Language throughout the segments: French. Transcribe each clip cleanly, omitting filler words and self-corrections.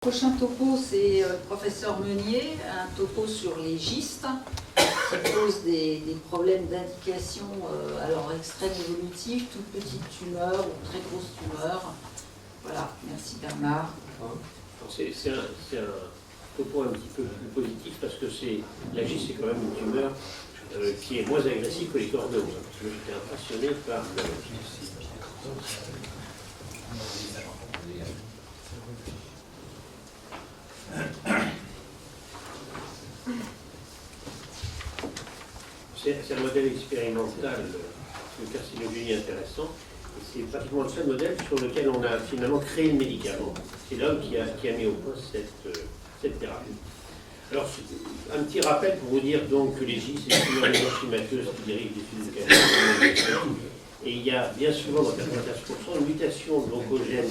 prochain topo, c'est le professeur Meunier, un topo sur les gystes qui pose des problèmes d'indication à leur extrême évolutif, toute petite tumeur ou très grosse tumeur. Voilà, merci Bernard. C'est un topo un petit peu plus positif parce que la gyste, c'est quand même une tumeur qui est moins agressive que les corneaux. Parce que j'étais impressionné par c'est un modèle expérimental de carcinogénie intéressant. C'est pratiquement le seul modèle sur lequel on a finalement créé le médicament. C'est l'homme qui a mis au point cette thérapie. Alors, un petit rappel pour vous dire donc que les gystes, c'est une tumeur hyperchimateuses qui dérive des cellules de cancer. Et il y a bien souvent dans 95% une mutation de l'oncogène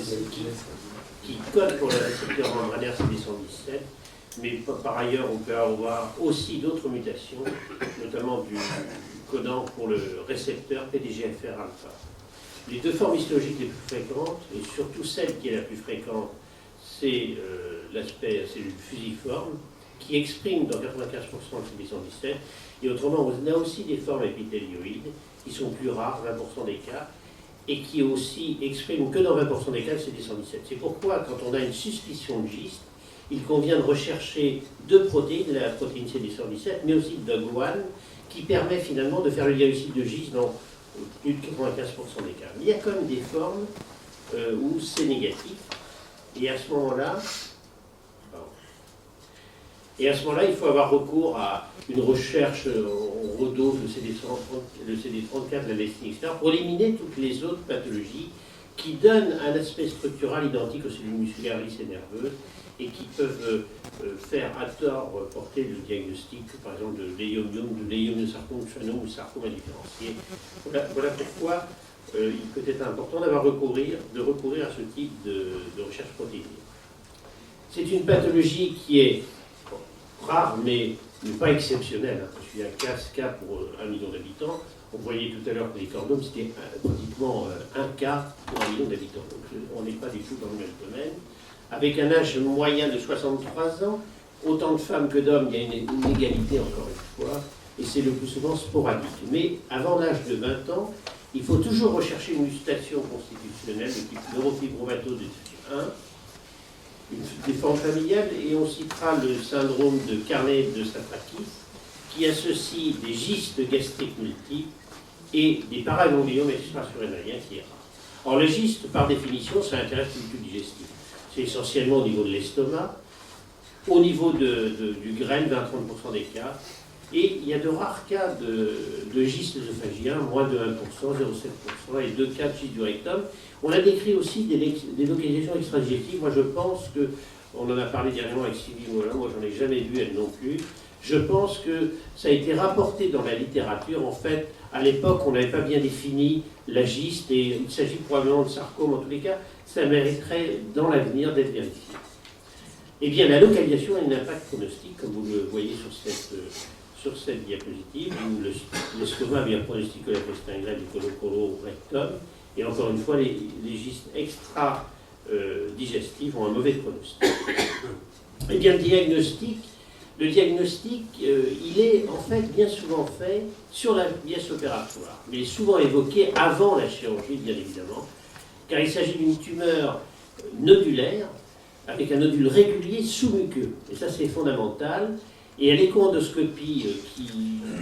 qui code pour le récepteur membranaire CD117. Mais par ailleurs, on peut avoir aussi d'autres mutations, notamment du codant pour le récepteur PDGFR-alpha. Les deux formes histologiques les plus fréquentes, et surtout celle qui est la plus fréquente, c'est l'aspect cellule fusiforme, qui exprime dans 95% de CD117, et autrement, on a aussi des formes épithélioïdes, qui sont plus rares, 20% des cas, et qui aussi expriment que dans 20% des cas le CD117. C'est pourquoi, quand on a une suspicion de gyste, il convient de rechercher deux protéines, la protéine CD117, mais aussi de DOG1, qui permet finalement de faire le diagnostic de gyste dans plus de 95% des cas. Mais il y a quand même des formes où c'est négatif, et à ce moment-là, il faut avoir recours à une recherche, on redose le CD34, la lestine, etc., pour éliminer toutes les autres pathologies qui donnent un aspect structural identique aux cellules musculaires lisses et nerveuses et qui peuvent faire à tort porter le diagnostic, par exemple, de léiomiome, de léiomiosarcome, de Shannon ou sarcome indifférencié. Voilà pourquoi il peut être important de recourir à ce type de recherche protéinique. C'est une pathologie qui est rare, mais pas exceptionnelle. Je suis à 15 cas pour 1 million d'habitants. On voyait tout à l'heure que les cordomes, c'était pratiquement 1 cas pour 1 million d'habitants. Donc on n'est pas du tout dans le même domaine. Avec un âge moyen de 63 ans, autant de femmes que d'hommes, il y a une égalité encore une fois, et c'est le plus souvent sporadique. Mais avant l'âge de 20 ans, il faut toujours rechercher une mutation constitutionnelle de type neurofibromatose de type 1, des formes familiales, et on citera le syndrome de Carnet-de-Safrakis, qui associe des gystes gastriques multiples et des paragangliomes extrasurrénaliens qui est rare. Or, le gyste, par définition, ça intéresse le tube digestif. C'est essentiellement au niveau de l'estomac, au niveau du graine, 20-30% des cas, et il y a de rares cas de gystes œsophagiens, moins de 1%, 0,7%, et 2 cas de gystes du rectum. On a décrit aussi des localisations extradigestives. Moi, je pense que, on en a parlé dernièrement avec Sylvie Molin, moi, j'en ai jamais vu, elle non plus. Je pense que ça a été rapporté dans la littérature. En fait, à l'époque, on n'avait pas bien défini la gyste, et il s'agit probablement de sarcome en tous les cas. Ça mériterait, dans l'avenir, d'être vérifié. Eh bien, la localisation a un impact pronostique, comme vous le voyez sur cette diapositive, où l'estomac vient pronostiquer l'intestin grêle du colorectum, et encore une fois, les gystes extra-digestifs ont un mauvais pronostic. Eh bien, le diagnostic, il est en fait bien souvent fait sur la pièce opératoire, mais souvent évoqué avant la chirurgie, bien évidemment, car il s'agit d'une tumeur nodulaire, avec un nodule régulier sous-muqueux. Et ça, c'est fondamental. Et à l'écho-endoscopie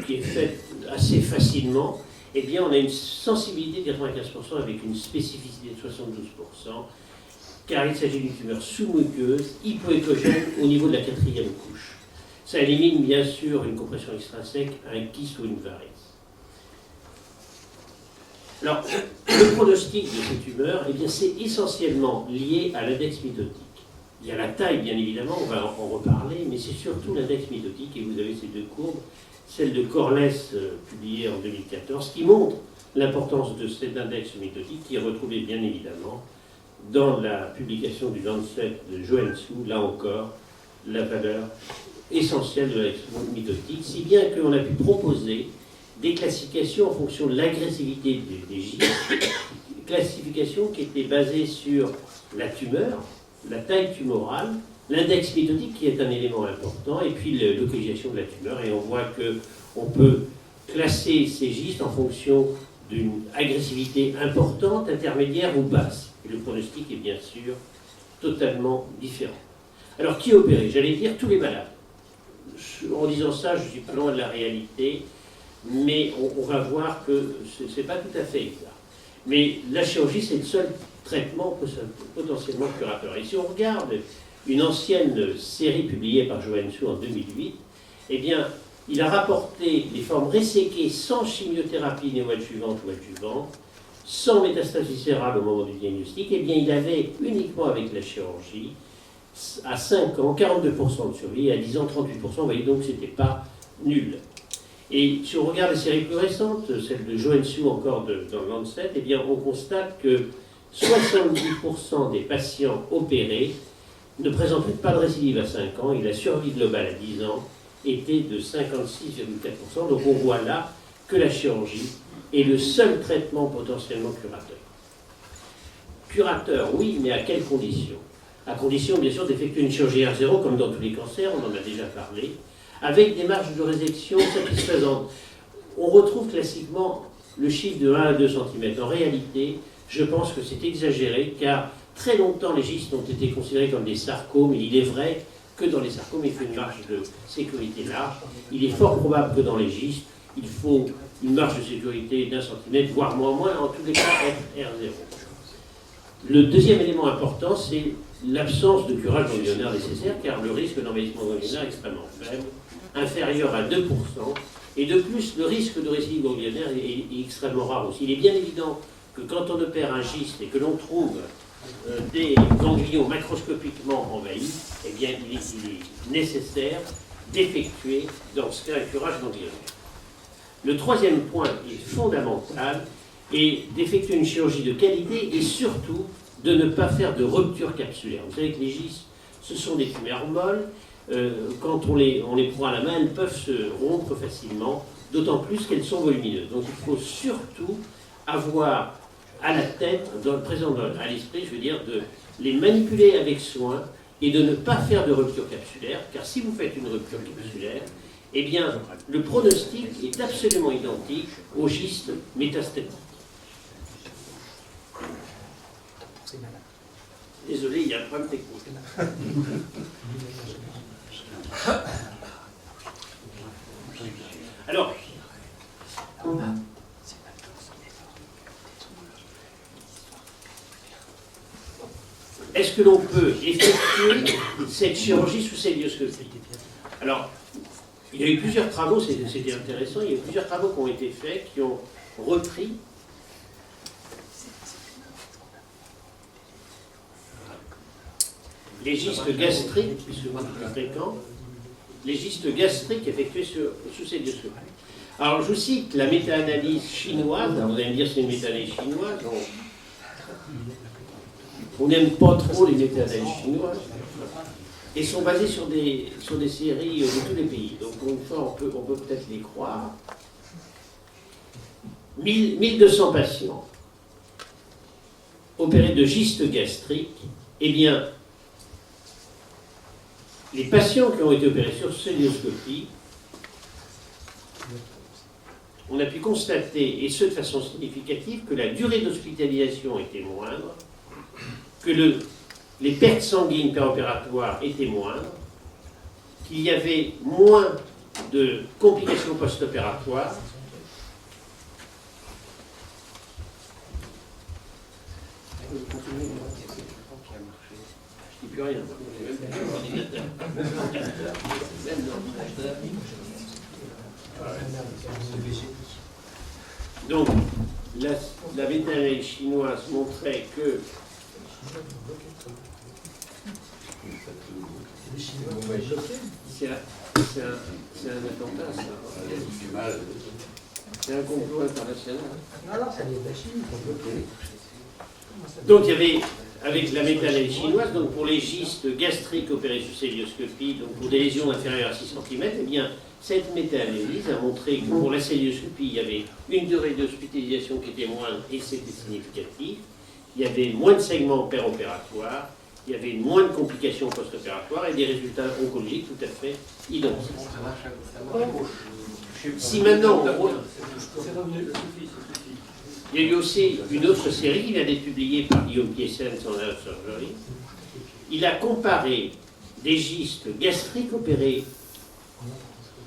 qui est faite assez facilement, eh bien, on a une sensibilité de 95% avec une spécificité de 72%, car il s'agit d'une tumeur sous-muqueuse, hypoécogène au niveau de la 4e couche. Ça élimine bien sûr une compression extrinsèque, un kyste ou une varice. Alors, le pronostic de ces tumeurs, eh bien, c'est essentiellement lié à l'index mitotique. Il y a la taille, bien évidemment, on va en reparler, mais c'est surtout l'index mitotique, et vous avez ces deux courbes, celle de Corles, publiée en 2014, qui montre l'importance de cet index mitotique, qui est retrouvé, bien évidemment, dans la publication du Lancet de Joensuu, là encore, la valeur essentielle de l'index mitotique, si bien qu'on a pu proposer des classifications en fonction de l'agressivité des gystes, classification qui était basée sur la tumeur, la taille tumorale, l'index méthodique qui est un élément important, et puis la localisation de la tumeur. Et on voit qu'on peut classer ces gistes en fonction d'une agressivité importante, intermédiaire ou basse. Et le pronostic est bien sûr totalement différent. Alors, qui est opéré? J'allais dire tous les malades. En disant ça, je ne suis pas loin de la réalité, mais on va voir que ce n'est pas tout à fait exact. Mais la chirurgie, c'est le seul traitement potentiellement curateur. Et si on regarde une ancienne série publiée par Joanne Su en 2008, eh bien, il a rapporté les formes resséquées sans chimiothérapie néoadjuvante ou adjuvante, sans métastase viscérale au moment du diagnostic. Eh bien, il avait uniquement avec la chirurgie, à 5 ans, 42% de survie, et à 10 ans, 38%. Vous voyez donc que ce n'était pas nul. Et si on regarde les séries plus récentes, celle de Joanne Su encore dans le Lancet, eh bien, on constate que 70% des patients opérés ne présentaient pas de récidive à 5 ans, et la survie globale à 10 ans était de 56,4%. Donc on voit là que la chirurgie est le seul traitement potentiellement curateur. Curateur, oui, mais à quelles conditions? À condition, bien sûr, d'effectuer une chirurgie R0, comme dans tous les cancers, on en a déjà parlé, avec des marges de résection satisfaisantes. On retrouve classiquement le chiffre de 1 à 2 cm. En réalité, je pense que c'est exagéré, car très longtemps, les gistes ont été considérés comme des sarcomes, et il est vrai que dans les sarcomes, il faut une marge de sécurité large. Il est fort probable que dans les gistes, il faut une marge de sécurité d'1 cm, voire moins, en tous les cas, R0. Le deuxième élément important, c'est l'absence de curage ganglionnaire nécessaire, car le risque d'envahissement ganglionnaire est extrêmement faible, inférieur à 2%, et de plus, le risque de récidive ganglionnaire est extrêmement rare aussi. Il est bien évident que quand on opère un gyste et que l'on trouve des ganglions macroscopiquement envahis, eh bien, il est nécessaire d'effectuer, dans ce cas, un curage ganglionnaire. Le troisième point est fondamental, est d'effectuer une chirurgie de qualité et surtout de ne pas faire de rupture capsulaire. Vous savez que les gistes, ce sont des tumeurs molles. Quand on les prend à la main, elles peuvent se rompre facilement, d'autant plus qu'elles sont volumineuses. Donc il faut surtout avoir à la tête, présent à l'esprit, je veux dire, de les manipuler avec soin et de ne pas faire de rupture capsulaire, car si vous faites une rupture capsulaire, eh bien, le pronostic est absolument identique au giste métastatique. Désolé, il y a un problème technique. Alors, est-ce que l'on peut effectuer cette chirurgie sous célioscopie? Alors, il y a eu plusieurs travaux, c'était intéressant, il y a eu plusieurs travaux qui ont été faits, qui ont repris les gistes gastriques, puisque moi je suis fréquent, les gistes gastriques effectués sous célioscopie. Alors je vous cite la méta-analyse chinoise, alors, vous allez me dire c'est une méta-analyse chinoise, on n'aime pas trop les méta-analyses chinoises, et sont basées sur des séries de tous les pays. Donc une fois on peut peut-être les croire. 1200 patients opérés de gistes gastriques, eh bien, les patients qui ont été opérés sur célioscopie, on a pu constater, et ce de façon significative, que la durée d'hospitalisation était moindre, que les pertes sanguines péropératoires étaient moindres, qu'il y avait moins de complications post-opératoires, je ne dis plus rien. Donc, la vétérinaire chinoise montrait que c'est un attentat, ça. C'est un complot international. Non, ça vient de la Chine, comploté. Donc, il y avait, avec la méta-analyse chinoise, donc pour les gistes gastriques opérés sous célioscopie, donc pour des lésions inférieures à 6 cm, eh bien, cette méta-analyse a montré que pour la célioscopie, il y avait une durée d'hospitalisation qui était moindre, et c'était significatif. Il y avait moins de segments péropératoires, il y avait moins de complications post-opératoires et des résultats oncologiques tout à fait identiques. Si maintenant, il y a eu aussi une autre série qui vient d'être publiée par Guillaume Piessens en Neurosurgery. Il a comparé des gistes gastriques opérés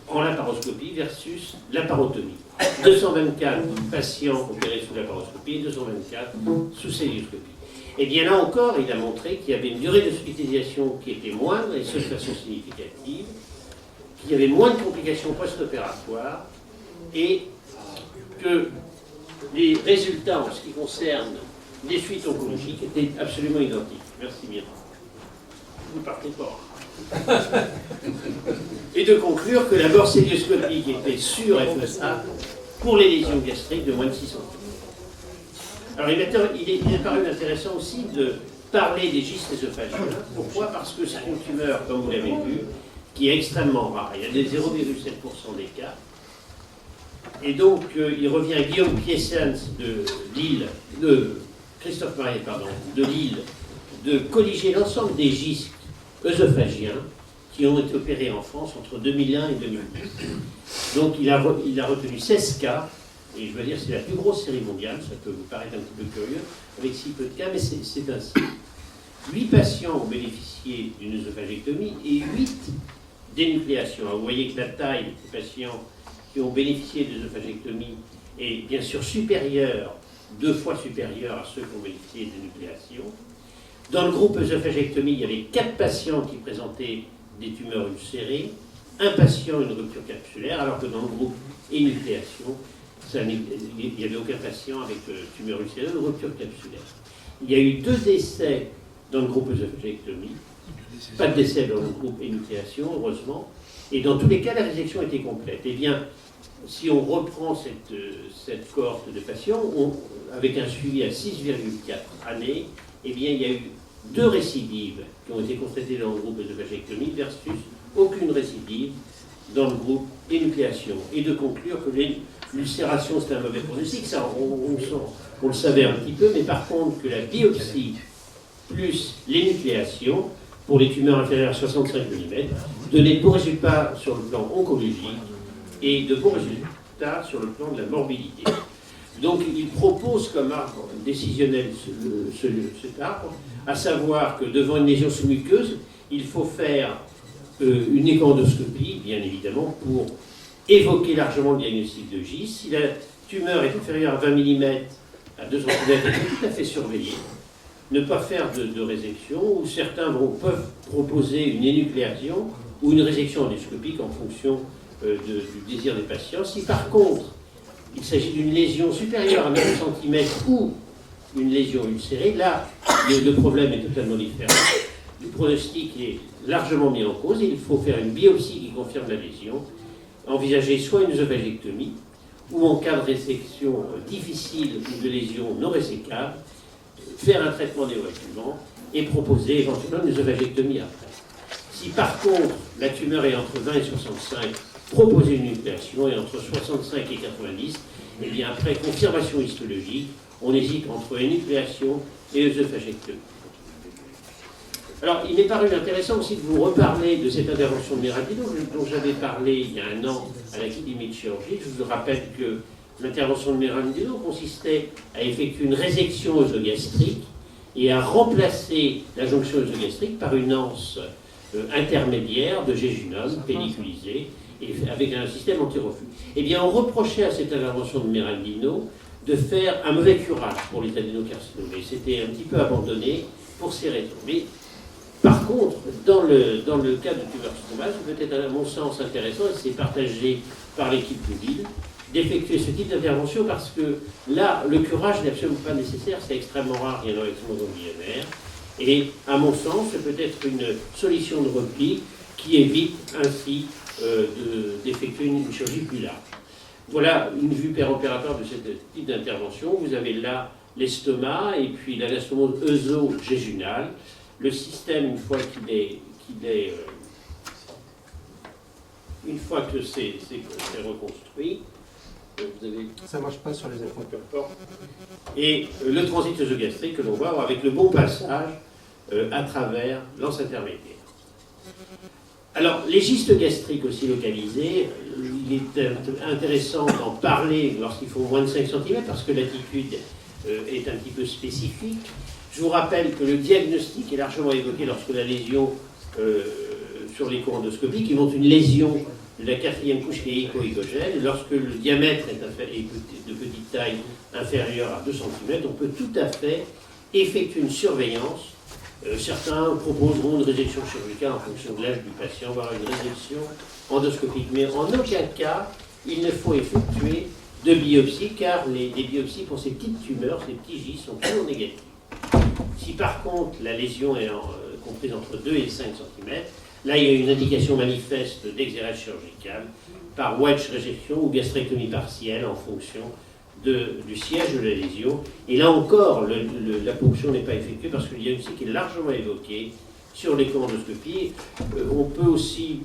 en laparoscopie versus laparotomie. 224 patients opérés sous laparoscopie et 224 sous célioscopie. Et bien là encore, il a montré qu'il y avait une durée d'hospitalisation qui était moindre, et ce de façon significative, qu'il y avait moins de complications post-opératoires, et que les résultats en ce qui concerne les suites oncologiques étaient absolument identiques. Merci bien. Vous partez fort. Et de conclure que la mort célioscopique était sûre et faisable pour les lésions gastriques de moins de 600 kg. Alors il est paru intéressant aussi de parler des gistes ésophagiens. Pourquoi? Parce que c'est une tumeur, comme vous l'avez vu, qui est extrêmement rare. Il y a des 0,7% des cas. Et donc il revient à Guillaume Piessens de Lille, Christophe Mariet, pardon, de Lille, de colliger l'ensemble des gistes œsophagiens qui ont été opérés en France entre 2001 et 2010. Donc il a retenu 16 cas, et je veux dire c'est la plus grosse série mondiale, ça peut vous paraître un petit peu curieux, avec si peu de cas, mais c'est ainsi. 8 patients ont bénéficié d'une œsophagectomie et 8 dénucléations. Alors, vous voyez que la taille des patients qui ont bénéficié d'œsophagectomie est bien sûr supérieure, 2 fois supérieure à ceux qui ont bénéficié de dénucléation. Dans le groupe œsophagectomie, il y avait 4 patients qui présentaient des tumeurs ulcérées, 1 patient une rupture capsulaire, alors que dans le groupe énucléation, il n'y avait aucun patient avec tumeur ulcérée ou rupture capsulaire. Il y a eu 2 décès dans le groupe œsophagectomie, pas de décès dans le groupe énucléation, heureusement, et dans tous les cas, la résection était complète. Eh bien, si on reprend cette cohorte de patients, avec un suivi à 6,4 années, eh bien, il y a eu 2 récidives qui ont été constatées dans le groupe œsophagectomie versus aucune récidive dans le groupe énucléation. Et de conclure que l'ulcération, c'est un mauvais pronostic, ça, on le savait un petit peu, mais par contre, que la biopsie plus l'énucléation, pour les tumeurs inférieures à 65 mm, donnait de bons résultats sur le plan oncologique et de bons résultats sur le plan de la morbidité. Donc il propose comme arbre décisionnel cet arbre, à savoir que devant une lésion sous-muqueuse, il faut faire une échoendoscopie, bien évidemment, pour évoquer largement le diagnostic de GIS. Si la tumeur est inférieure à 20 mm, à 2 cm, elle est tout à fait surveillée. Ne pas faire de résection, ou certains peuvent proposer une énucléation ou une résection endoscopique en fonction du désir des patients. Si par contre, il s'agit d'une lésion supérieure à 9 cm ou une lésion ulcérée, là, le problème est totalement différent. Le pronostic est largement mis en cause et il faut faire une biopsie qui confirme la lésion, envisager soit une œsophagectomie, ou en cas de résection difficile ou de lésion non résécable, faire un traitement néoadjuvant et proposer éventuellement une œsophagectomie après. Si par contre la tumeur est entre 20 et 65, proposer une nucléation, et entre 65 et 90, et bien après confirmation histologique, on hésite entre énucléation et œsophagectomie. Alors, il m'est paru intéressant aussi de vous reparler de cette intervention de Meraldino dont j'avais parlé il y a un an à l'Académie de chirurgie. Je vous rappelle que l'intervention de Meraldino consistait à effectuer une résection œsogastrique et à remplacer la jonction œsogastrique par une anse intermédiaire de jéjunum pelliculisée et avec un système anti-reflux. Eh bien, on reprochait à cette intervention de Meraldino de faire un mauvais curage pour les adénocarcinomes. Et c'était un petit peu abandonné pour ces raisons. Mais par contre, dans le cas de tumeur stromale, c'est peut-être à mon sens intéressant, et c'est partagé par l'équipe de Lille, d'effectuer ce type d'intervention parce que là, le curage n'est absolument pas nécessaire, c'est extrêmement rare, il y en a extrêmement embryonnaire. Et à mon sens, c'est peut-être une solution de repli qui évite ainsi d'effectuer une chirurgie plus large. Voilà une vue péropératoire de ce type d'intervention. Vous avez là l'estomac et puis l'anastomose œso-jéjunale. Le système, une fois une fois que c'est reconstruit, vous avez... Ça ne marche pas sur les épaules. Et le transit œsogastrique que l'on voit avec le bon passage à travers l'anse intermédiaire. Alors, les gystes gastriques aussi localisés, il est intéressant d'en parler lorsqu'ils font moins de 5 cm parce que l'attitude est un petit peu spécifique. Je vous rappelle que le diagnostic est largement évoqué lorsque la lésion sur l'écho endoscopique, qui montre une lésion de la 4e couche qui est écho-égogène. Lorsque le diamètre est de petite taille inférieure à 2 cm, on peut tout à fait effectuer une surveillance. Certains proposeront une résection chirurgicale en fonction de l'âge du patient, voire une résection endoscopique. Mais en aucun cas, il ne faut effectuer de biopsie, car les biopsies pour ces petites tumeurs, ces petits gystes, sont toujours négatifs. Si par contre la lésion est comprise entre 2 et 5 cm, là il y a une indication manifeste d'exérèse chirurgicale par wedge résection ou gastrectomie partielle en fonction du siège de la lésion. Et là encore, la ponction n'est pas effectuée parce que le diagnostic est largement évoqué sur l'écho-endoscopie. On peut aussi,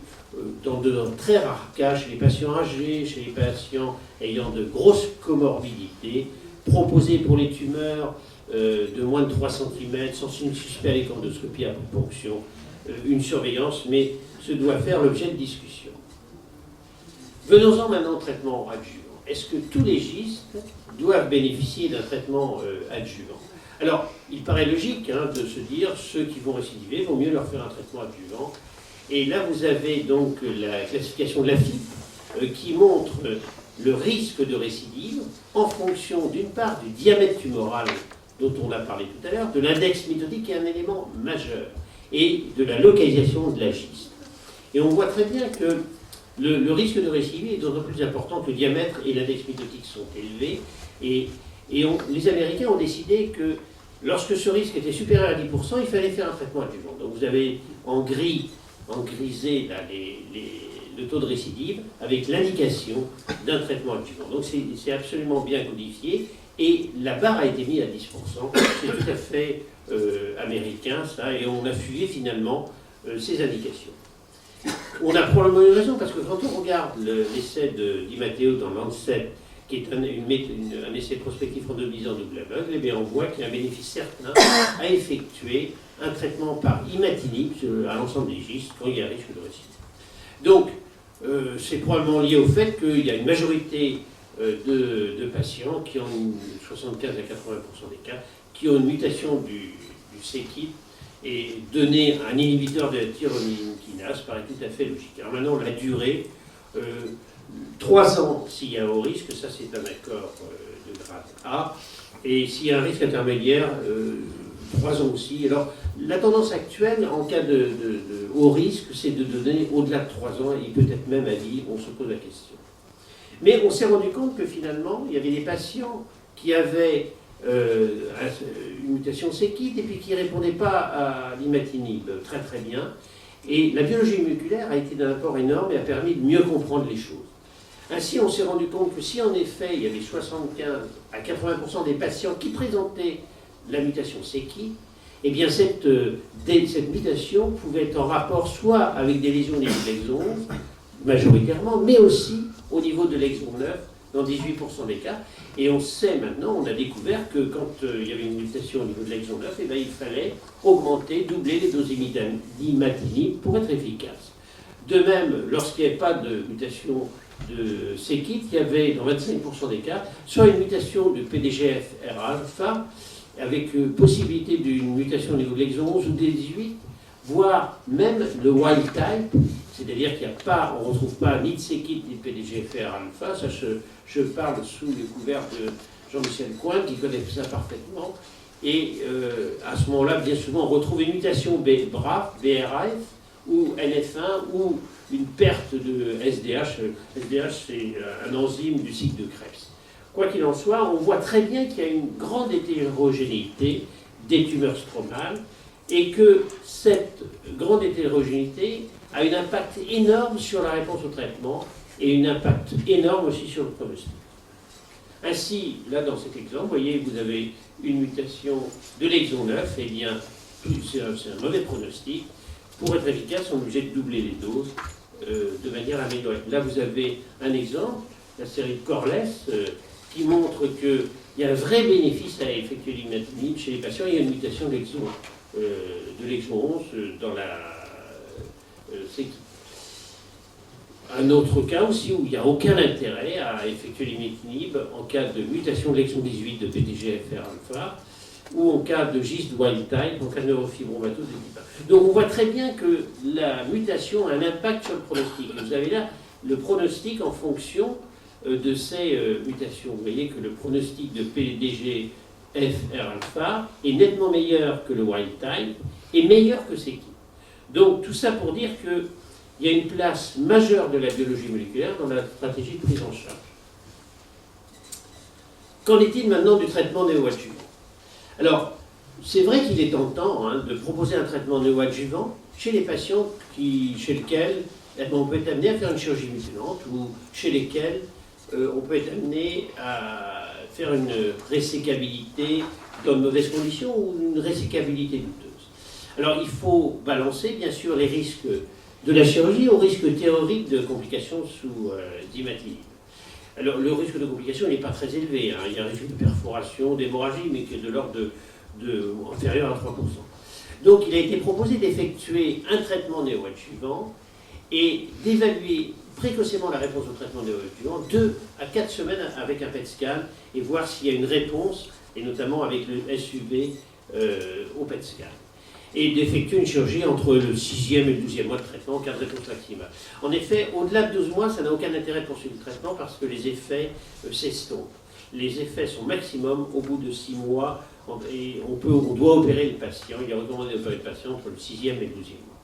dans de très rares cas, chez les patients âgés, chez les patients ayant de grosses comorbidités, proposer pour les tumeurs de moins de 3 cm, sans signe suspect à l'écho-endoscopie après ponction, une surveillance, mais ce doit faire l'objet de discussion. Venons-en maintenant au traitement adjuvant. Est-ce que tous les gystes doivent bénéficier d'un traitement adjuvant? Alors, il paraît logique de se dire, ceux qui vont récidiver, il vaut mieux leur faire un traitement adjuvant. Et là, vous avez donc la classification de l'AFib qui montre le risque de récidive en fonction, d'une part, du diamètre tumoral dont on a parlé tout à l'heure, de l'index mitotique qui est un élément majeur, et de la localisation de la gyste. Et on voit très bien que le risque de récidive est d'autant plus important que le diamètre et l'index mitotique sont élevés. Et les Américains ont décidé que lorsque ce risque était supérieur à 10%, il fallait faire un traitement adjuvant. Donc vous avez en grisé là, le taux de récidive avec l'indication d'un traitement adjuvant. Donc c'est absolument bien codifié. Et la barre a été mise à 10%. C'est tout à fait américain, ça. Et on a suivi finalement ces indications. On a probablement une raison, parce que quand on regarde l'essai Di Matteo dans Lancet, qui est un essai prospectif randomisé en double aveugle, eh bien on voit qu'il y a un bénéfice certain à effectuer un traitement par imatinib à l'ensemble des gystes quand il y a un risque de récidive. Donc, c'est probablement lié au fait qu'il y a une majorité de patients qui ont 75 à 80% des cas, qui ont une mutation du c-KIT, et donner un inhibiteur de la tyrosinine kinase paraît tout à fait logique. Alors maintenant, la durée, 3 ans s'il y a un haut risque, ça c'est un accord de grade A, et s'il y a un risque intermédiaire, 3 ans aussi. Alors, la tendance actuelle, en cas de haut risque, c'est de donner au-delà de 3 ans, et peut-être même à vie, on se pose la question. Mais on s'est rendu compte que finalement, il y avait des patients qui avaient une mutation c-KIT et puis qui ne répondaient pas à l'imatinib très très bien. Et la biologie moléculaire a été d'un apport énorme et a permis de mieux comprendre les choses. Ainsi, on s'est rendu compte que si en effet il y avait 75 à 80% des patients qui présentaient la mutation c-KIT, eh bien cette mutation pouvait être en rapport soit avec des lésions au niveau de l'exon 11, majoritairement, mais aussi au niveau de l'exon 9, dans 18% des cas. Et on sait maintenant, on a découvert que quand il y avait une mutation au niveau de l'exon 9, eh bien, il fallait augmenter, doubler les doses d'imatinib pour être efficace. De même, lorsqu'il n'y avait pas de mutation de c-KIT, il y avait dans 25% des cas, soit une mutation de PDGFR-alpha, avec possibilité d'une mutation au niveau de l'exon 11 ou des 18, voire même le wild type, c'est-à-dire qu'il n'y a pas, on ne retrouve pas ni de c-KIT ni de PDGFR-alpha, ça je parle sous le couvert de Jean-Michel Coin, qui connaît ça parfaitement, et à ce moment-là, bien souvent, on retrouve une mutation BRAF, BRAF, ou NF1, ou une perte de SDH. SDH, c'est un enzyme du cycle de Krebs. Quoi qu'il en soit, on voit très bien qu'il y a une grande hétérogénéité des tumeurs stromales, et que cette grande hétérogénéité a un impact énorme sur la réponse au traitement et un impact énorme aussi sur le pronostic. Ainsi, là dans cet exemple, vous voyez, vous avez une mutation de l'exon 9, et bien c'est un mauvais pronostic. Pour être efficace, on est obligé de doubler les doses de manière améliorée. Là, vous avez un exemple, la série de Corless, qui montre qu'il y a un vrai bénéfice à effectuer l'imatinib chez les patients. Il y a une mutation de l'exon de l'exon 11 dans la séquille. Un autre cas aussi où il n'y a aucun intérêt à effectuer l'imitinib en cas de mutation de l'exon 18 de PTGFR-alpha ou en cas de giste wild type, en cas de neurofibromatose de type 1. Donc on voit très bien que la mutation a un impact sur le pronostic. Et vous avez là le pronostic en fonction de ces mutations. Vous voyez que le pronostic de PTGFR-alpha est nettement meilleur que le wild type et meilleur que CECI. Donc tout ça pour dire que il y a une place majeure de la biologie moléculaire dans la stratégie de prise en charge. Qu'en est-il maintenant du traitement néoadjuvant? Alors, c'est vrai qu'il est tentant de proposer un traitement néoadjuvant chez les patients chez lesquels on peut être amené à faire une chirurgie mutilante ou chez lesquels on peut être amené à faire une résécabilité dans de mauvaises conditions ou une résécabilité douteuse. Alors, il faut balancer, bien sûr, les risques de la chirurgie au risque théorique de complications sous imatinib. Alors, le risque de complications n'est pas très élevé. Il y a un risque de perforation, d'hémorragie, mais qui est de l'ordre inférieur à 3%. Donc, il a été proposé d'effectuer un traitement néoadjuvant et d'évaluer précocement la réponse au traitement néoadjuvant 2 à 4 semaines avec un PET scan et voir s'il y a une réponse, et notamment avec le SUV au PET scan. Et d'effectuer une chirurgie entre le 6e et le 12e mois de traitement en cas de réponse maximale. En effet, au-delà de 12 mois, ça n'a aucun intérêt de poursuivre le traitement parce que les effets s'estompent. Les effets sont maximum au bout de 6 mois et on doit opérer le patient. Il est recommandé d'opérer le patient entre le 6e et le 12e mois.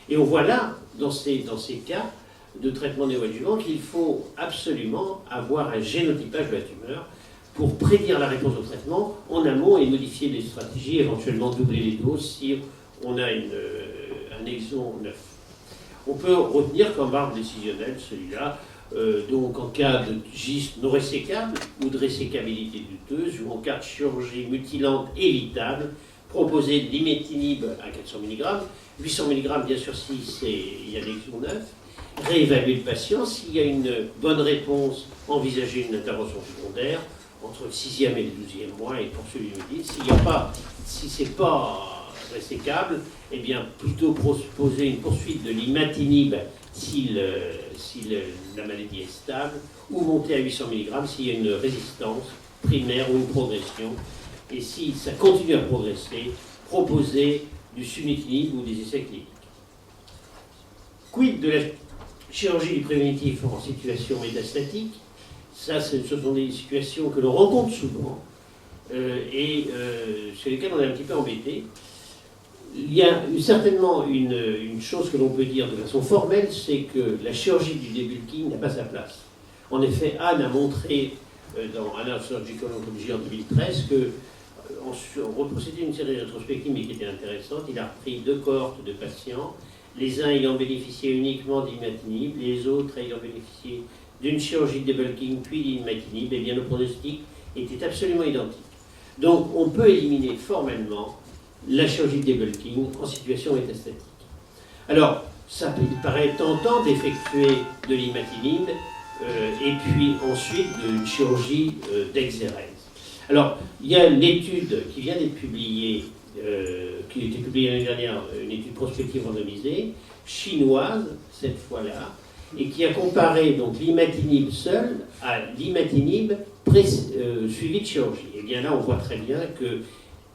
Et on voit là, dans ces cas de traitement néoadjuvant, qu'il faut absolument avoir un génotypage de la tumeur pour prédire la réponse au traitement en amont et modifier les stratégies, éventuellement doubler les doses si on a un exon 9. On peut retenir comme arbre décisionnel celui-là, donc en cas de giste non résécable ou de résécabilité douteuse ou en cas de chirurgie mutilante évitable, proposer de l'imetinib à 400 mg, 800 mg bien sûr s'il y a l'exon 9, réévaluer le patient, s'il y a une bonne réponse, envisager une intervention secondaire, entre le 6e et le 12e mois et poursuivre l'imitinib. Si ce n'est pas résécable, eh bien plutôt proposer une poursuite de l'imatinib si la maladie est stable, ou monter à 800 mg s'il y a une résistance primaire ou une progression. Et si ça continue à progresser, proposer du sunitinib ou des essais cliniques. Quid de la chirurgie du préventif en situation métastatique? Ça, ce sont des situations que l'on rencontre souvent et sur lesquelles on est un petit peu embêté. Il y a certainement une chose que l'on peut dire de façon formelle, c'est que la chirurgie du debulking n'a pas sa place. En effet, Anne a montré dans Annals Surgical Oncology en 2013 qu'on reprocédait une série rétrospective mais qui était intéressante. Il a repris 2 cohortes de patients, les uns ayant bénéficié uniquement d'imatinib, les autres ayant bénéficié d'une chirurgie de debulking puis d'imatinib, et bien le pronostic était absolument identique. Donc on peut éliminer formellement la chirurgie de debulking en situation métastatique. Alors, il paraît tentant d'effectuer de l'imatinib et puis ensuite une chirurgie d'exérèse. Alors, il y a l'étude qui vient d'être publiée, qui a été publiée l'année dernière, une étude prospective randomisée, chinoise cette fois-là, et qui a comparé donc l'imatinib seul à l'imatinib suivi de chirurgie. Et bien là, on voit très bien que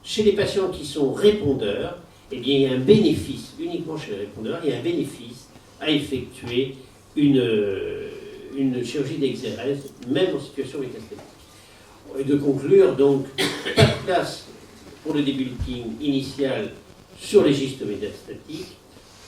chez les patients qui sont répondeurs, eh bien, il y a un bénéfice, uniquement chez les répondeurs, il y a un bénéfice à effectuer une chirurgie d'exérèse, même en situation métastatique. Et de conclure, donc, pas de place pour le debulking initial sur les gistes métastatiques.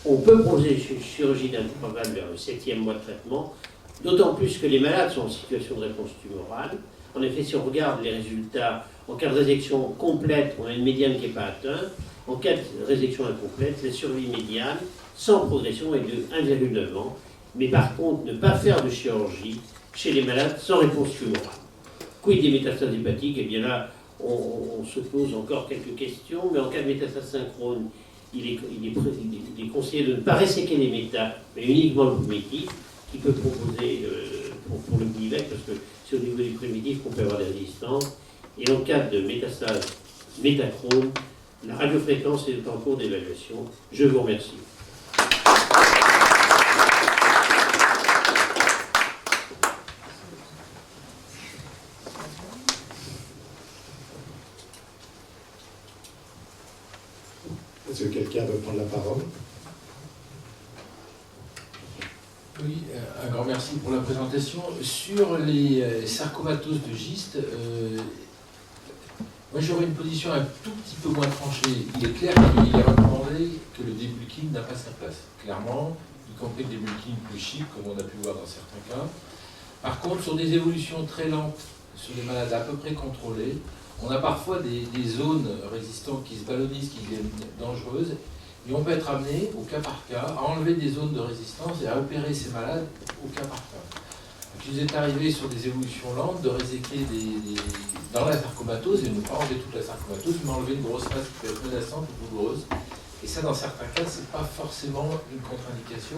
On peut proposer une chirurgie d'intervalle vers le 7e mois de traitement, d'autant plus que les malades sont en situation de réponse tumorale. En effet, si on regarde les résultats, en cas de résection complète, on a une médiane qui n'est pas atteinte. En cas de résection incomplète, la survie médiane, sans progression, est de 1,9 ans. Mais par contre, ne pas faire de chirurgie chez les malades sans réponse tumorale. Quid des métastases hépatiques? Eh bien là, on se pose encore quelques questions, mais en cas de métastase synchrone, il est conseillé de ne pas resséquer les métas, mais uniquement le primitif, qui peut proposer pour le Gleevec, parce que c'est au niveau du primitif qu'on peut avoir des résistances. Et en cas de métastase métachrome, La radiofréquence est en cours d'évaluation. Je vous remercie. Est-ce que quelqu'un veut prendre la parole? Oui, un grand merci pour la présentation. Sur les sarcomatoses de giste, moi j'aurais une position un tout petit peu moins tranchée. Il est clair qu'il est recommandé que le débulking n'a pas sa place. Clairement, y compris le débulking plus chic, comme on a pu voir dans certains cas. Par contre, sur des évolutions très lentes, sur des malades à peu près contrôlées, on a parfois des zones résistantes qui se ballonisent, qui deviennent dangereuses, et on peut être amené, au cas par cas, à enlever des zones de résistance et à opérer ces malades au cas par cas. Donc, il est arrivé sur des évolutions lentes de résécrer dans la sarcomatose, et ne pas enlever toute la sarcomatose, mais enlever une grosse masse qui peut être menaçante ou douloureuse. Et ça, dans certains cas, ce n'est pas forcément une contre-indication.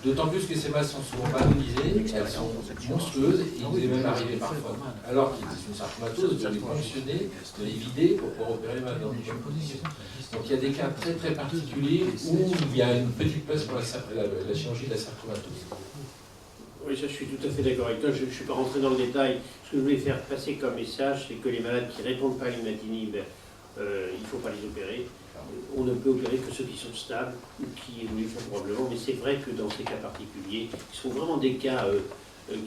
D'autant plus que ces masses sont souvent ballonisées, elles sont monstrueuses, et il nous est même arrivé parfois, alors qu'il était une sarcomatose, de les ponctionner, de les vider pour pouvoir opérer les malades dans une bonne position. Donc il y a des cas très très particuliers où il y a une petite place pour la chirurgie de la sarcomatose. Oui, ça, je suis tout à fait d'accord avec toi. Je ne suis pas rentré dans le détail. Ce que je voulais faire passer comme message, c'est que les malades qui ne répondent pas à l'imatinib, il ne faut pas les opérer. On ne peut opérer que ceux qui sont stables ou qui évoluent favorablement, mais c'est vrai que dans ces cas particuliers, qui sont vraiment des cas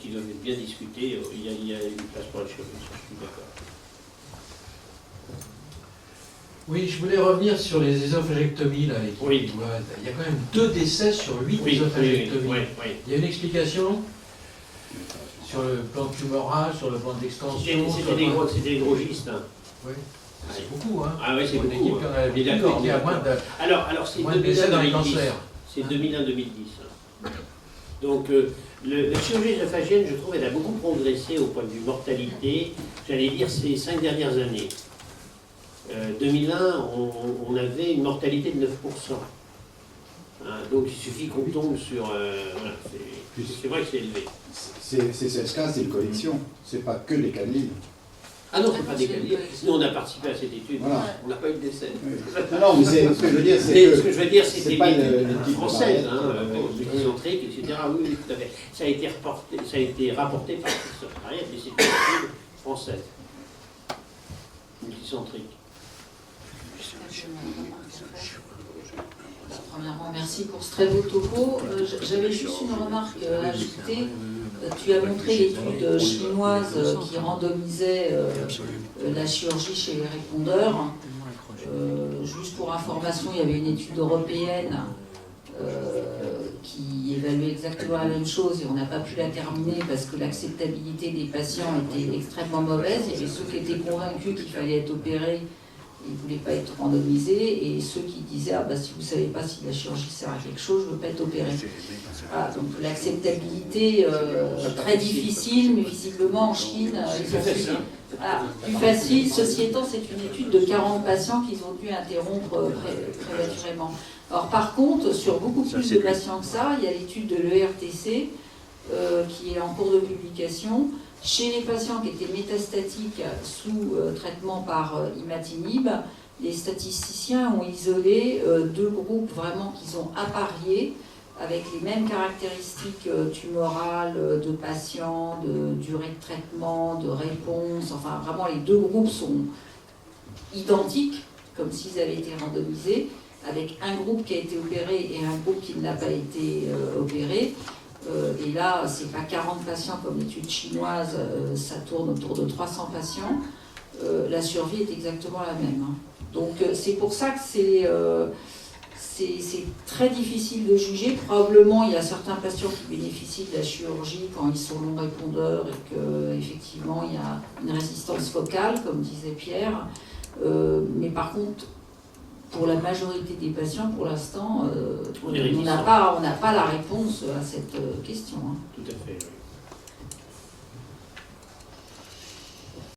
qui doivent être bien discutés, il y a une place pour la chirurgie, je suis d'accord. Oui, je voulais revenir sur les ésophageectomies. Là, Oui. Il y a quand même 2 décès sur 8 ésophageectomies. Oui. Il y a une explication sur le plan tumoral, sur le plan d'extension. C'était des gros gistes. Hein. Oui. C'est beaucoup, hein. Ah oui, c'est pour une beaucoup. équipe qui en a l'habitude D'accord. et qui a moins de, Alors c'est moins de décès dans les 2001-2010. cancers. C'est 2001-2010. Donc la chirurgie ésophagienne, je trouve, elle a beaucoup progressé au point de vue mortalité, j'allais dire ces 5 dernières années. 2001, on avait une mortalité de 9%. Hein, donc il suffit qu'on tombe sur... voilà, c'est vrai que c'est élevé. Ces 16 cas, c'est une collection, c'est pas que les canines. Ah non, c'est pas décalé. Nous, on a participé à cette étude. Voilà. On n'a pas eu de décès. Non, mais ce que je veux dire, c'est Ce que... que je veux dire, c'était pas une le étude type française, de multicentrique, etc. Oui, tout à fait. Ça a été rapporté par Christophe Mariette, mais c'est une étude française, multicentrique. Premièrement, merci pour ce très beau topo. J'avais juste une remarque à ajouter. Tu as montré l'étude chinoise qui randomisait la chirurgie chez les répondeurs. Juste pour information, il y avait une étude européenne qui évaluait exactement la même chose et on n'a pas pu la terminer parce que l'acceptabilité des patients était extrêmement mauvaise. Il y avait ceux qui étaient convaincus qu'il fallait être opérés, ils ne voulaient pas être randomisés, et ceux qui disaient ah, bah, si vous ne savez pas si la chirurgie sert à quelque chose, je ne veux pas être opéré. Voilà, donc l'acceptabilité très difficile, mais visiblement en Chine, ils ont suivi. Voilà, plus facile. Ceci étant, c'est une étude de 40 patients qu'ils ont dû interrompre prématurément. Alors par contre, sur beaucoup plus de patients que ça, il y a l'étude de l'ERTC qui est en cours de publication. Chez les patients qui étaient métastatiques sous traitement par imatinib, les statisticiens ont isolé 2 groupes vraiment qu'ils ont appariés avec les mêmes caractéristiques tumorales de patients, de durée de traitement, de réponse. Enfin, vraiment, les 2 groupes sont identiques, comme s'ils avaient été randomisés, avec un groupe qui a été opéré et un groupe qui n'a pas été opéré. Et là, ce n'est pas 40 patients comme l'étude chinoise, ça tourne autour de 300 patients. La survie est exactement la même. Hein. Donc c'est pour ça que c'est très difficile de juger. Probablement, il y a certains patients qui bénéficient de la chirurgie quand ils sont non répondeurs et qu'effectivement, il y a une résistance focale, comme disait Pierre. Mais par contre, pour la majorité des patients, pour l'instant, on n'a pas la réponse à cette question. Hein. Tout à fait, oui.